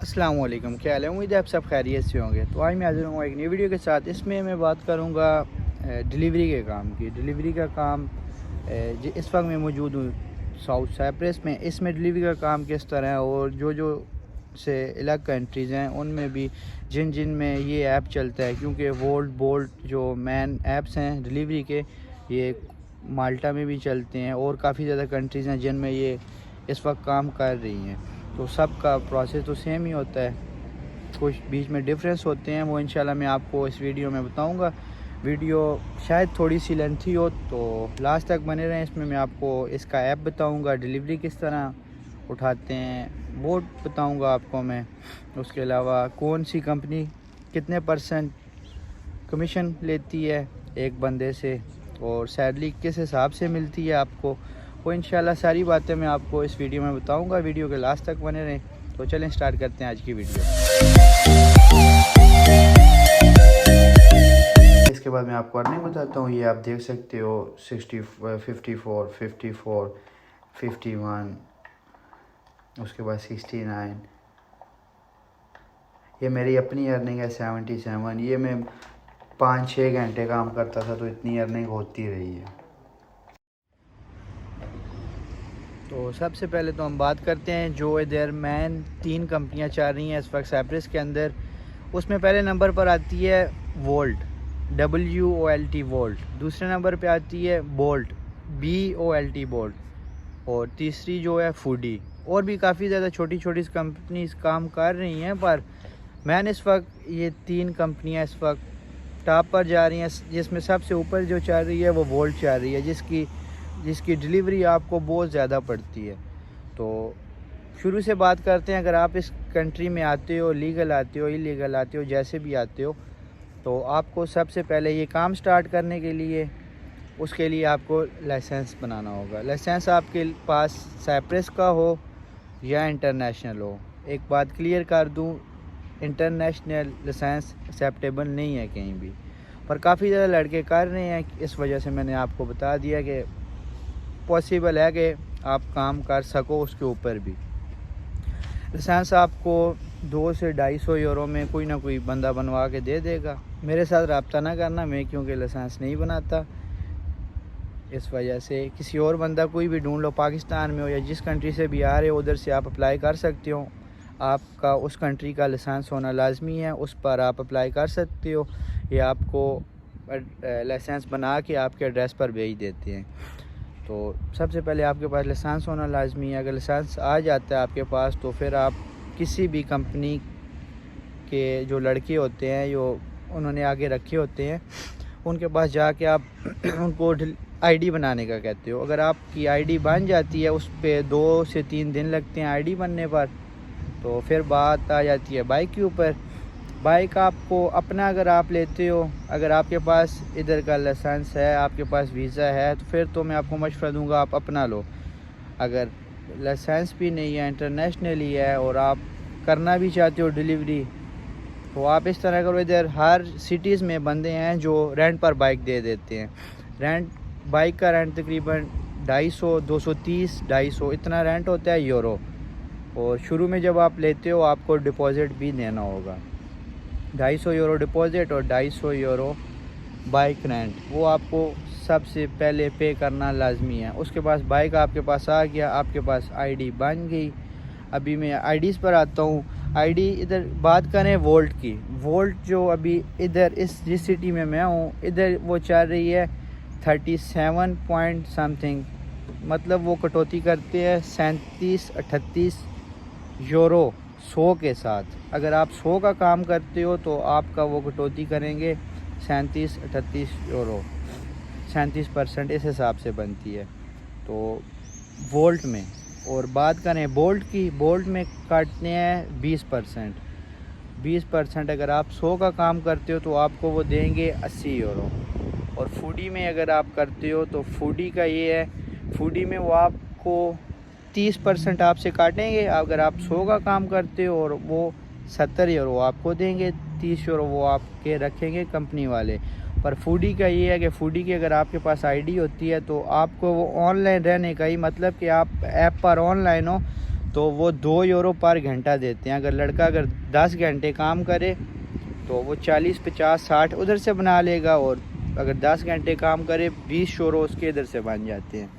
अस्सलाम वालेकुम, क्या हाल है। उम्मीद है आप सब खैरियत से होंगे। तो आज मैं हाज़िर हूँ एक नई वीडियो के साथ। इसमें मैं बात करूँगा डिलीवरी के काम की। डिलीवरी का काम इस वक्त मैं मौजूद हूँ साउथ साइप्रस में। इसमें डिलीवरी का काम किस तरह है और जो से अलग कंट्रीज़ हैं उनमें भी जिन में ये ऐप चलता है, क्योंकि वोल्ट बोल्ट जो मेन ऐप्स हैं डिलीवरी के, ये माल्टा में भी चलते हैं और काफ़ी ज़्यादा कंट्रीज़ हैं जिनमें ये इस वक्त काम कर रही हैं। तो सब का प्रोसेस तो सेम ही होता है, कुछ बीच में डिफरेंस होते हैं, वो इंशाल्लाह मैं आपको इस वीडियो में बताऊंगा। वीडियो शायद थोड़ी सी लेंथी हो तो लास्ट तक बने रहें। इसमें मैं आपको इसका ऐप बताऊंगा, डिलीवरी किस तरह उठाते हैं वो बताऊंगा आपको मैं। उसके अलावा कौन सी कंपनी कितने % कमीशन लेती है एक बंदे से और सैलरी किस हिसाब से मिलती है आपको, वो इंशाल्लाह सारी बातें मैं आपको इस वीडियो में बताऊंगा। वीडियो के लास्ट तक बने रहें। तो चलें स्टार्ट करते हैं आज की वीडियो। इसके बाद मैं आपको अर्निंग बताता हूँ। ये आप देख सकते हो 60, 54, 54, 51, उसके बाद 69। ये मेरी अपनी अर्निंग है 77। ये मैं 5-6 घंटे काम करता था तो इतनी अर्निंग होती रही है। तो सबसे पहले तो हम बात करते हैं जो इधर मेन 3 कंपनियां चल रही हैं इस वक्त साइप्रस के अंदर। उसमें पहले नंबर पर आती है वोल्ट, WOLT वोल्ट। दूसरे नंबर पे आती है बोल्ट, BOLT बोल्ट। और तीसरी जो है फूडी। और भी काफ़ी ज़्यादा छोटी छोटी कंपनीज काम कर रही हैं, पर मैंने इस वक्त ये 3 कंपनियां इस वक्त टॉप पर जा रही हैं। जिसमें सबसे ऊपर जो चल रही है वो वोल्ट चल रही है, जिसकी डिलीवरी आपको बहुत ज़्यादा पड़ती है। तो शुरू से बात करते हैं। अगर आप इस कंट्री में आते हो, लीगल आते हो, इलीगल आते हो, जैसे भी आते हो, तो आपको सबसे पहले ये काम स्टार्ट करने के लिए उसके लिए आपको लाइसेंस बनाना होगा। लाइसेंस आपके पास साइप्रस का हो या इंटरनेशनल हो। एक बात क्लियर कर दूं, इंटरनेशनल लाइसेंस एक्सेप्टेबल नहीं है कहीं भी, पर काफ़ी ज़्यादा लड़के कर रहे हैं। इस वजह से मैंने आपको बता दिया कि पॉसिबल है कि आप काम कर सको उसके ऊपर भी। लाइसेंस आपको 200 से 250 यूरो में कोई ना कोई बंदा बनवा के दे देगा। मेरे साथ रब्ता ना करना, मैं क्योंकि लाइसेंस नहीं बनाता। इस वजह से किसी और बंदा कोई भी ढूंढ लो, पाकिस्तान में हो या जिस कंट्री से भी आ रहे हो उधर से आप अप्लाई कर सकते हो। आपका उस कंट्री का लाइसेंस होना लाजमी है, उस पर आप अप्लाई कर सकते हो। ये आपको लाइसेंस बना के आपके एड्रेस पर भेज देते हैं। तो सबसे पहले आपके पास लाइसेंस होना लाजमी है। अगर लाइसेंस आ जाता है आपके पास तो फिर आप किसी भी कंपनी के जो लड़के होते हैं, जो उन्होंने आगे रखे होते हैं, उनके पास जाके आप उनको आईडी बनाने का कहते हो। अगर आपकी आईडी बन जाती है, उस पर 2 से 3 दिन लगते हैं आईडी बनने पर, तो फिर बात आ जाती है बाइक के ऊपर। बाइक आपको अपना अगर आप लेते हो, अगर आपके पास इधर का लाइसेंस है, आपके पास वीज़ा है, तो फिर तो मैं आपको मशवरा दूंगा आप अपना लो। अगर लाइसेंस भी नहीं है, इंटरनेशनली है, और आप करना भी चाहते हो डिलीवरी, तो आप इस तरह करो। इधर हर सिटीज़ में बंदे हैं जो रेंट पर बाइक दे देते हैं। बाइक का रेंट तकरीबन 250, 230, 250 इतना रेंट होता है यूरो। और शुरू में जब आप लेते हो आपको डिपॉज़िट भी देना होगा। 250 यूरो डिपॉज़िट और 250 यूरो बाइक रेंट, वो आपको सबसे पहले पे करना लाजमी है। उसके बाद बाइक आपके पास आ गया, आपके पास आईडी बन गई। अभी मैं आईडीज़ पर आता हूँ। आईडी इधर बात करें वोल्ट की। वोल्ट जो अभी इधर जिस सिटी में मैं हूँ, इधर वो चल रही है 37 पॉइंट समथिंग, मतलब वो कटौती करते हैं 37-38 यूरो 100 के साथ। अगर आप 100 का काम करते हो तो आपका वो कटौती करेंगे 37-38 यूरो, 37% इस हिसाब से बनती है तो वोल्ट में। और बात करें बोल्ट की, बोल्ट में काटते हैं 20%। 20% अगर आप 100 का काम करते हो तो आपको वो देंगे 80 यूरो। और फूडी में अगर आप करते हो तो फूडी का ये है, फूडी में वो आपको 30% आपसे काटेंगे अगर आप 100 का काम करते हो, और वो 70 यूरो आपको देंगे, 30 यूरो वो आपके रखेंगे कंपनी वाले। पर फूडी का ये है कि फूडी की अगर आपके पास आईडी होती है तो आपको वो ऑनलाइन रहने का ही, मतलब कि आप ऐप पर ऑनलाइन हो तो वो 2 यूरो पर घंटा देते हैं। अगर लड़का 10 घंटे काम करे तो वो 40, 50, 60 उधर से बना लेगा, और अगर 10 घंटे काम करे 20 यूरो उसके इधर से बन जाते हैं।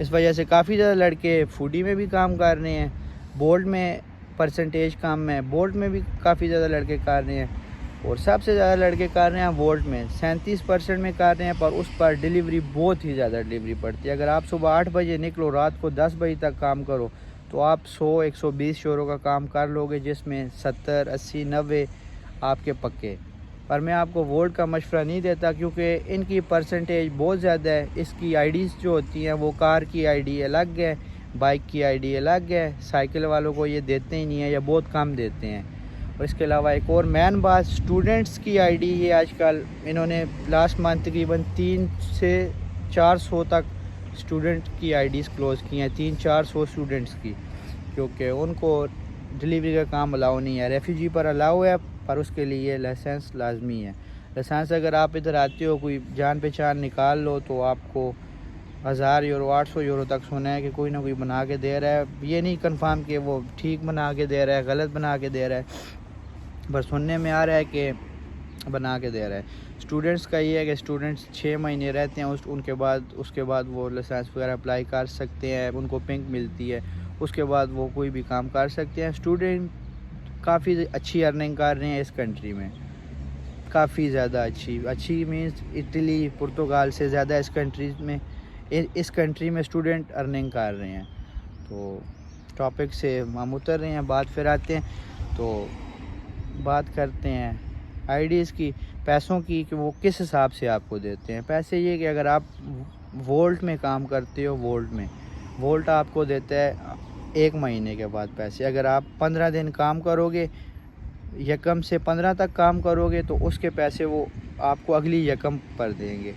इस वजह से काफ़ी ज़्यादा लड़के फूडी में भी काम कर रहे हैं। बोल्ट में परसेंटेज कम है, बोल्ट में भी काफ़ी ज़्यादा लड़के कर रहे हैं, और सबसे ज़्यादा लड़के कर रहे हैं वोल्ट में 37% में कर रहे हैं। पर उस पर डिलीवरी बहुत ही ज़्यादा डिलीवरी पड़ती है। अगर आप सुबह 8 बजे निकलो, रात को 10 बजे तक काम करो, तो आप 100-120 यूरो का काम कर लोगे, जिसमें 70, 80, 90 आपके पक्के। पर मैं आपको वोल्ट का मशवरा नहीं देता, क्योंकि इनकी परसेंटेज बहुत ज़्यादा है। इसकी आईडीज़ जो होती हैं वो कार की आईडी अलग है, बाइक की आईडी अलग है। साइकिल वालों को ये देते ही नहीं है या बहुत कम देते हैं। और इसके अलावा एक और मेन बात, स्टूडेंट्स की आईडी ये आजकल इन्होंने लास्ट मंथ तकरीबन 300 से 400 तक स्टूडेंट की आईडीज़ क्लोज़ की हैं, 300-400 स्टूडेंट्स की, क्योंकि उनको डिलीवरी का काम अलाउ नहीं है। रेफ्यूजी पर अलाउ है, पर उसके लिए लाइसेंस लाजमी है। लाइसेंस अगर आप इधर आते हो, कोई जान पहचान निकाल लो, तो आपको 1000 यूरो, 800 यूरो तक सुना है कि कोई ना कोई बना के दे रहा है। ये नहीं कंफर्म कि वो ठीक बना के दे रहा है, गलत बना के दे रहा है, बस सुनने में आ रहा है कि बना के दे रहा है। स्टूडेंट्स का ये है कि स्टूडेंट्स 6 महीने रहते हैं, उसके बाद वो लाइसेंस वगैरह अप्लाई कर सकते हैं, उनको पिंक मिलती है, उसके बाद वो कोई भी काम कर सकते हैं। स्टूडेंट काफ़ी अच्छी अर्निंग कर रहे हैं इस कंट्री में, काफ़ी ज़्यादा अच्छी मीन्स इटली, पुर्तगाल से ज़्यादा इस कंट्री में स्टूडेंट अर्निंग कर रहे हैं। तो टॉपिक से हम उतर रहे हैं, बात फिर आते हैं, तो बात करते हैं आईडीज़ की, पैसों की, कि वो किस हिसाब से आपको देते हैं पैसे। ये कि अगर आप वोल्ट में काम करते हो, वोल्ट आपको देता है 1 महीने के बाद पैसे। अगर आप 15 दिन काम करोगे, यकम से 15 तक काम करोगे, तो उसके पैसे वो आपको अगली यकम पर देंगे,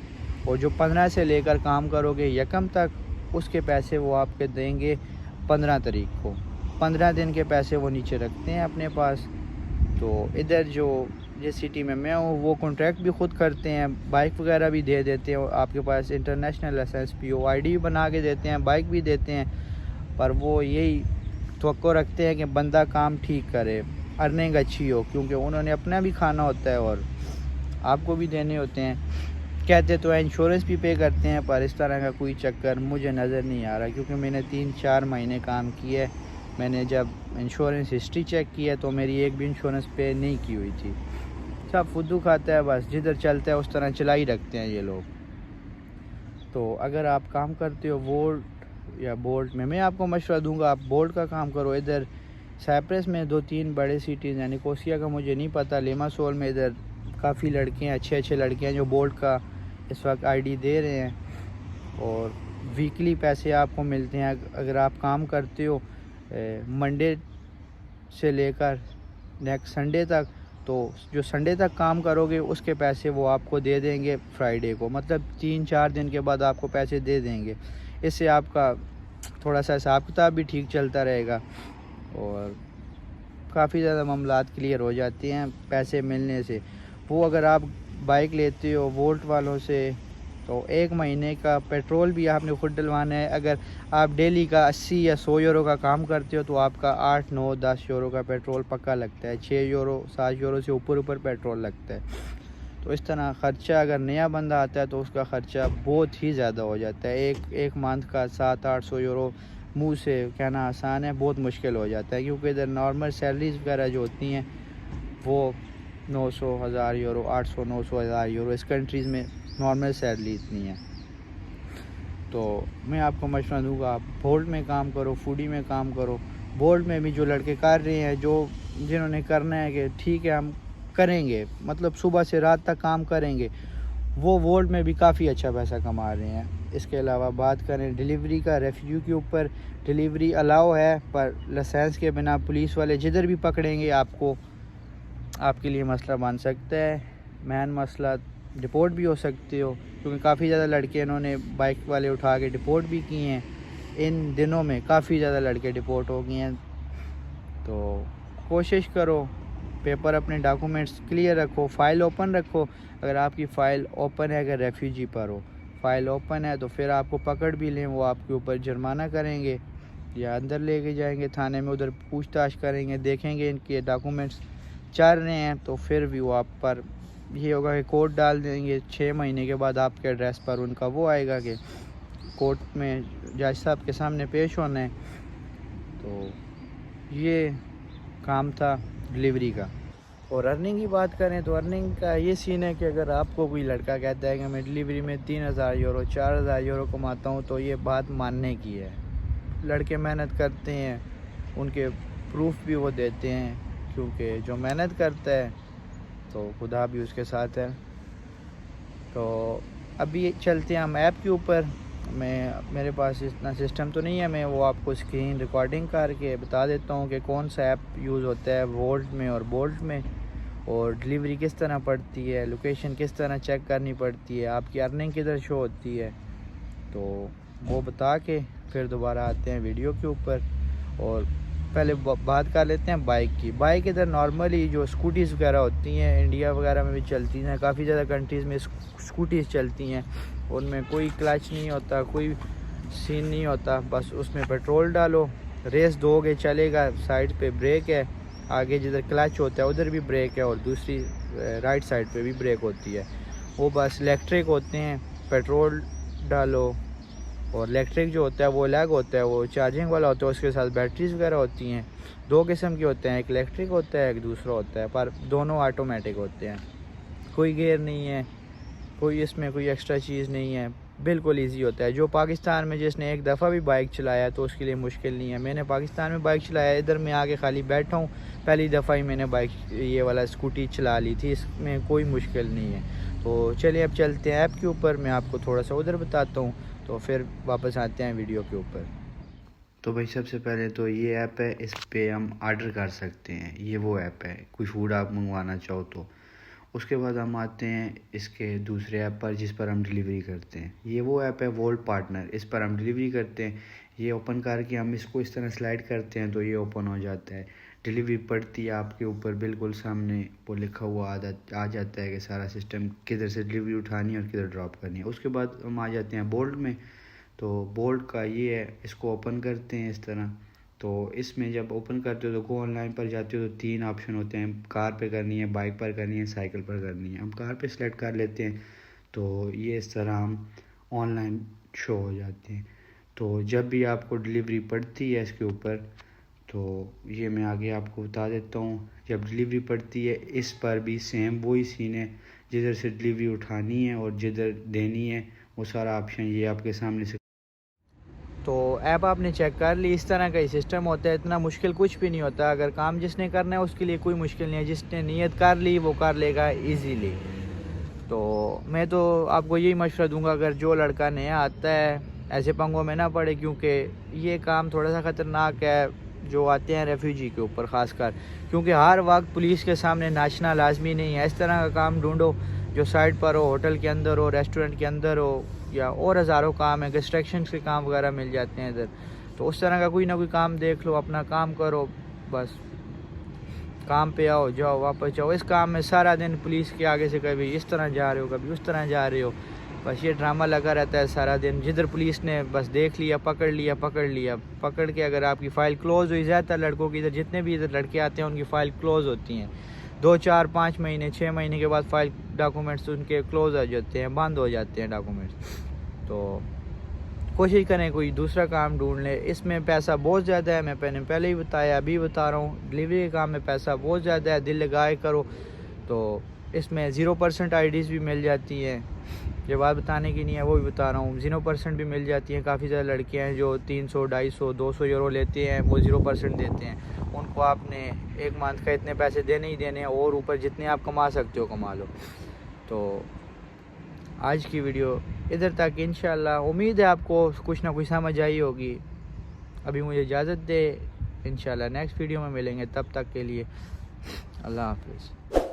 और जो 15 से लेकर काम करोगे यकम तक, उसके पैसे वो आपके देंगे 15 तारीख को। 15 दिन के पैसे वो नीचे रखते हैं अपने पास। तो इधर जो जिस सिटी में मैं हूँ, वो कॉन्ट्रैक्ट भी ख़ुद करते हैं, बाइक वगैरह भी दे देते हैं, आपके पास इंटरनेशनल लाइसेंस PO ID भी बना के देते हैं, बाइक भी देते हैं। पर वो यही तवक्को रखते हैं कि बंदा काम ठीक करे, अर्निंग अच्छी हो, क्योंकि उन्होंने अपना भी खाना होता है और आपको भी देने होते हैं। कहते तो इंश्योरेंस भी पे करते हैं, पर इस तरह का कोई चक्कर मुझे नज़र नहीं आ रहा, क्योंकि मैंने 3-4 महीने काम किया है। मैंने जब इंश्योरेंस हिस्ट्री चेक की है, तो मेरी एक भी इंश्योरेंस पे नहीं की हुई थी। सब फुद्दू खाता है, बस जिधर चलता है उस तरह चला ही रखते हैं ये लोग। तो अगर आप काम करते हो वोल्ट या बोल्ट में, मैं आपको मशवरा दूंगा आप बोल्ट का काम करो। इधर साइप्रस में 2-3 बड़े सिटीज़ हैं, निकोसिया का मुझे नहीं पता, लिमासोल में इधर काफ़ी लड़के हैं, अच्छे लड़के हैं जो बोल्ट का इस वक्त ID दे रहे हैं, और वीकली पैसे आपको मिलते हैं। अगर आप काम करते हो मंडे से लेकर नेक्स्ट संडे तक, तो जो संडे तक काम करोगे उसके पैसे वो आपको दे देंगे फ्राइडे को, मतलब 3-4 दिन के बाद आपको पैसे दे देंगे। इससे आपका थोड़ा सा हिसाब किताब भी ठीक चलता रहेगा, और काफ़ी ज़्यादा मामलात क्लियर हो जाते हैं पैसे मिलने से। वो अगर आप बाइक लेते हो वोल्ट वालों से, तो 1 महीने का पेट्रोल भी आपने खुद डलवाना है। अगर आप डेली का 80 या 100 यूरो का काम करते हो, तो आपका 8, 9, 10 यूरो का पेट्रोल पक्का लगता है। 6 यूरो 7 यूरो से ऊपर पेट्रोल लगता है। तो इस तरह ख़र्चा, अगर नया बंदा आता है तो उसका ख़र्चा बहुत ही ज़्यादा हो जाता है। एक मंथ का 700-800 यूरो मुँह से कहना आसान है, बहुत मुश्किल हो जाता है, क्योंकि इधर नॉर्मल सैलरीज़ वगैरह जो होती हैं वो 900, 1000 यूरो, 800, 900, 1000 यूरो इस कंट्रीज़ में नॉर्मल सैलरी इतनी है। तो मैं आपको मशवरा दूंगा आप बोल्ट में काम करो, फूडी में काम करो। बोल्ट में भी जो लड़के कर रहे हैं, जिन्होंने करना है कि ठीक है हम करेंगे, मतलब सुबह से रात तक काम करेंगे, वो बोल्ट में भी काफ़ी अच्छा पैसा कमा रहे हैं। इसके अलावा बात करें डिलीवरी का, रेफ्यूजी के ऊपर डिलीवरी अलाउ है, पर लाइसेंस के बिना पुलिस वाले जिधर भी पकड़ेंगे आपके लिए मसला बन सकता है। मेन मसला डिपोर्ट भी हो सकते हो, क्योंकि काफ़ी ज़्यादा लड़के इन्होंने बाइक वाले उठा के डिपोर्ट भी किए हैं। इन दिनों में काफ़ी ज़्यादा लड़के डिपोर्ट हो गए हैं। तो कोशिश करो पेपर, अपने डॉक्यूमेंट्स क्लियर रखो, फ़ाइल ओपन रखो। अगर आपकी फ़ाइल ओपन है, अगर रेफ्यूजी पर हो, फ़ाइल ओपन है, तो फिर आपको पकड़ भी लें, वो आपके ऊपर जुर्माना करेंगे। या अंदर लेके जाएंगे थाने में, उधर पूछताछ करेंगे, देखेंगे इनके डॉक्यूमेंट्स चल रहे हैं तो फिर भी वो आप पर ये होगा कि कोर्ट डाल देंगे। 6 महीने के बाद आपके एड्रेस पर उनका वो आएगा कि कोर्ट में जज साहब के सामने पेश होना है। तो ये काम था डिलीवरी का। और अर्निंग की बात करें तो अर्निंग का ये सीन है कि अगर आपको कोई लड़का कहता है कि मैं डिलीवरी में 3000 यूरो 4000 यूरो कमाता हूँ तो ये बात मानने की है। लड़के मेहनत करते हैं, उनके प्रूफ भी वो देते हैं, क्योंकि जो मेहनत करता है तो खुदा भी उसके साथ है। तो अभी चलते हैं हम ऐप के ऊपर। मेरे पास इतना सिस्टम तो नहीं है, मैं वो आपको स्क्रीन रिकॉर्डिंग करके बता देता हूँ कि कौन सा ऐप यूज़ होता है वोल्ट में और बोल्ट में, और डिलीवरी किस तरह पड़ती है, लोकेशन किस तरह चेक करनी पड़ती है, आपकी अर्निंग किधर शो होती है। तो वो बता के फिर दोबारा आते हैं वीडियो के ऊपर। और पहले बात कर लेते हैं बाइक की। बाइक इधर नॉर्मली जो स्कूटीज़ वगैरह होती हैं, इंडिया वगैरह में भी चलती हैं, काफ़ी ज़्यादा कंट्रीज़ में स्कूटीज़ चलती हैं। उनमें कोई क्लच नहीं होता, कोई सीन नहीं होता, बस उसमें पेट्रोल डालो, रेस दोगे चलेगा, साइड पे ब्रेक है, आगे जिधर क्लच होता है उधर भी ब्रेक है और दूसरी राइट साइड पे भी ब्रेक होती है। वो बस इलेक्ट्रिक होते हैं, पेट्रोल डालो। और इलेक्ट्रिक जो होता है वो अलग होता है, वो चार्जिंग वाला होता है, उसके साथ बैटरीज वगैरह होती हैं। 2 किस्म के होते हैं, एक इलेक्ट्रिक होता है, एक दूसरा होता है, पर दोनों ऑटोमेटिक होते हैं। कोई गियर नहीं है, कोई इसमें कोई एक्स्ट्रा चीज़ नहीं है, बिल्कुल इजी होता है। जो पाकिस्तान में जिसने एक दफ़ा भी बाइक चलाया तो उसके लिए मुश्किल नहीं है। मैंने पाकिस्तान में बाइक चलाया, इधर मैं आके खाली बैठा हूँ, पहली दफ़ा ही मैंने बाइक ये वाला स्कूटी चला ली थी, इसमें कोई मुश्किल नहीं है। तो चलिए अब चलते हैं ऐप के ऊपर, मैं आपको थोड़ा सा उधर बताता हूँ, तो फिर वापस आते हैं वीडियो के ऊपर। तो भाई सबसे पहले तो ये ऐप है, इस पर हम आर्डर कर सकते हैं, ये वो ऐप है कोई फूड आप मंगवाना चाहो तो। उसके बाद हम आते हैं इसके दूसरे ऐप पर जिस पर हम डिलीवरी करते हैं। ये वो ऐप है वोल्ट पार्टनर, इस पर हम डिलीवरी करते हैं। ये ओपन करके हम इसको इस तरह स्लाइड करते हैं तो ये ओपन हो जाता है, डिलीवरी पड़ती है आपके ऊपर बिल्कुल सामने, वो लिखा हुआ आ जाता है कि सारा सिस्टम किधर से डिलीवरी उठानी है और किधर ड्रॉप करनी है। उसके बाद हम आ जाते हैं बोल्ट में। तो बोल्ट का ये है, इसको ओपन करते हैं इस तरह। तो इसमें जब ओपन करते हो तो गो ऑनलाइन पर जाते हो तो 3 ऑप्शन होते हैं, कार पे करनी है, बाइक पर करनी है, साइकिल पर करनी है। हम कार पे सेलेक्ट कर लेते हैं तो ये इस तरह हम ऑनलाइन शो हो जाते हैं। तो जब भी आपको डिलीवरी पड़ती है इसके ऊपर, तो ये मैं आगे आपको बता देता हूँ। जब डिलीवरी पड़ती है इस पर भी सेम वही सीन है, जिधर से डिलीवरी उठानी है और जिधर देनी है वो सारा ऑप्शन ये आपके सामने से। तो ऐप आपने चेक कर ली, इस तरह का ही सिस्टम होता है, इतना मुश्किल कुछ भी नहीं होता। अगर काम जिसने करना है उसके लिए कोई मुश्किल नहीं है, जिसने नियत कर ली वो कर लेगा इजीली। तो मैं तो आपको यही मशवरा दूंगा, अगर जो लड़का नया आता है ऐसे पंगों में ना पड़े, क्योंकि ये काम थोड़ा सा ख़तरनाक है जो आते हैं रेफ्यूजी के ऊपर ख़ासकर, क्योंकि हर वक्त पुलिस के सामने नाचना लाजमी नहीं है। इस तरह का काम ढूंढो जो साइड पर हो, होटल के अंदर हो, रेस्टोरेंट के अंदर हो, या और हज़ारों काम है, कंस्ट्रक्शन के काम वगैरह मिल जाते हैं इधर। तो उस तरह का कोई ना कोई काम देख लो, अपना काम करो, बस काम पे आओ, जाओ, वापस जाओ। इस काम में सारा दिन पुलिस के आगे से कभी इस तरह जा रहे हो, कभी उस तरह जा रहे हो, बस ये ड्रामा लगा रहता है सारा दिन। जिधर पुलिस ने बस देख लिया, पकड़ लिया, पकड़ के अगर आपकी फ़ाइल क्लोज़ हुई, ज़्यादातर लड़कों की इधर जितने भी इधर लड़के आते हैं उनकी फ़ाइल क्लोज़ होती हैं। 2, 4, 5 महीने, 6 महीने के बाद फ़ाइल डॉक्यूमेंट्स उनके क्लोज़ हो जाते हैं, बंद हो जाते हैं डॉक्यूमेंट्स। तो कोशिश करें कोई दूसरा काम ढूंढ लें। इसमें पैसा बहुत ज़्यादा है, मैं पहले ही बताया, अभी बता रहा हूँ, डिलीवरी के काम में पैसा बहुत ज़्यादा है, दिल लगाए करो। तो इसमें 0% आईडीज़ भी मिल जाती हैं, ये बात बताने की नहीं है, वो भी बता रहा हूँ, 0% भी मिल जाती हैं। काफ़ी ज़्यादा लड़के हैं जो 300, 250, 200 यूरो लेते हैं, वो 0% देते हैं। उनको आपने 1 मंथ का इतने पैसे देने ही देने हैं, और ऊपर जितने आप कमा सकते हो कमा लो। तो आज की वीडियो इधर तक, इंशाल्लाह उम्मीद है आपको कुछ ना कुछ समझ आई होगी। अभी मुझे इजाज़त दे, इंशाल्लाह नेक्स्ट वीडियो में मिलेंगे, तब तक के लिए अल्लाह हाफ़िज़।